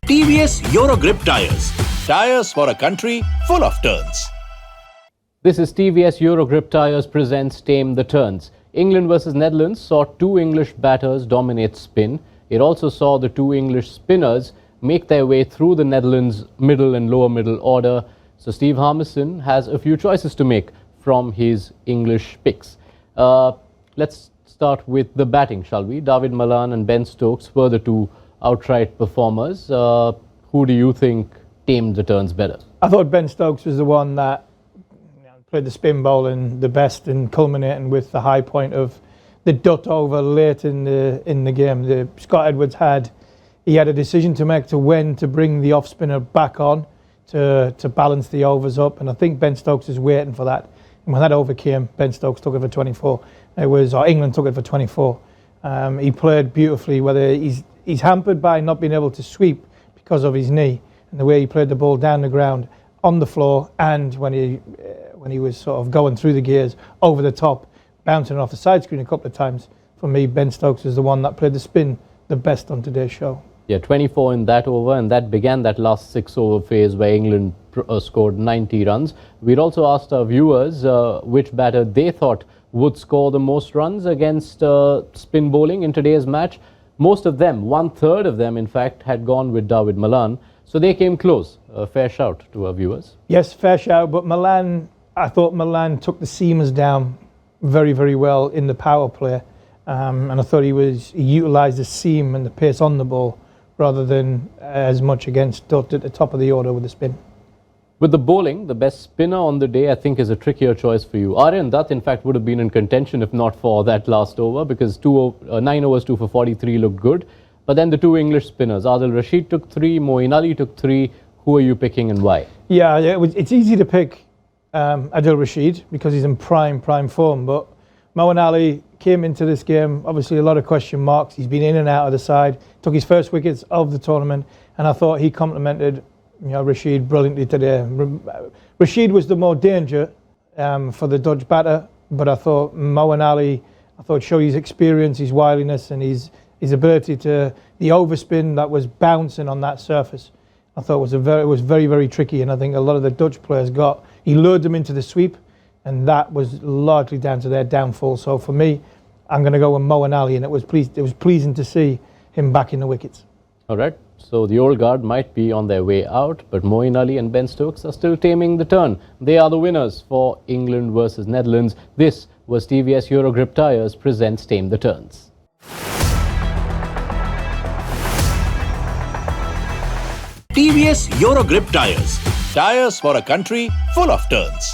TVS Eurogrip Tyres. Tyres for a country full of turns. This is TVS Eurogrip Tyres presents Tame the Turns. England versus Netherlands saw two English batters dominate spin. It also saw the two English spinners make their way through the Netherlands' middle and lower middle order. So Steve Harmison has a few choices to make from his English picks. Let's start with the batting, shall we? Dawid Malan and Ben Stokes were the two outright performers. Who do you think tamed the turns better? I thought Ben Stokes was the one that played the spin bowling the best and culminating with the high point of the dutt over late in the game. Scott Edwards had a decision to make to when to bring the off spinner back on to balance the overs up, and I think Ben Stokes is waiting for that. And when that over came, Ben Stokes took it for 24. England took it for 24. He played beautifully. Whether he's hampered by not being able to sweep because of his knee and the way he played the ball down the ground, on the floor, and when he was sort of going through the gears over the top, bouncing off the side screen a couple of times. For me, Ben Stokes is the one that played the spin the best on today's show. Yeah, 24 in that over, and that began that last 6-over phase where England scored 90 runs. We'd also asked our viewers which batter they thought would score the most runs against spin bowling in today's match. Most of them, 1/3 of them in fact, had gone with Dawid Malan. So they came close. A fair shout to our viewers. Yes, fair shout, but I thought Malan took the seamers down very, very well in the power play. And I thought he utilised the seam and the pace on the ball rather than as much against Dutt at the top of the order with the spin. With the bowling, the best spinner on the day, I think, is a trickier choice for you. Aryan Dutt, in fact, would have been in contention if not for that last over, because 9 overs, 2 for 43 looked good. But then the two English spinners, Adil Rashid took 3, Moeen Ali took 3. Who are you picking and why? Yeah, it's easy to pick Adil Rashid because he's in prime form, but Moeen Ali came into this game, obviously a lot of question marks. He's been in and out of the side, took his first wickets of the tournament, and I thought he complemented Rashid brilliantly today. Rashid was the more danger for the Dutch batter, but I thought Moeen Ali, showed his experience, his wiliness, and his ability to the overspin that was bouncing on that surface. I thought it was very, very tricky, and I think a lot of the Dutch players he lured them into the sweep, and that was largely down to their downfall. So for me, I'm going to go with Moeen Ali, and it was pleasing to see him back in the wickets. All right, so the old guard might be on their way out, but Moeen Ali and Ben Stokes are still taming the turn. They are the winners for England versus Netherlands. This was TVS Eurogrip Tyres presents Tame the Turns. TVS Eurogrip Tyres. Tyres for a country full of turns.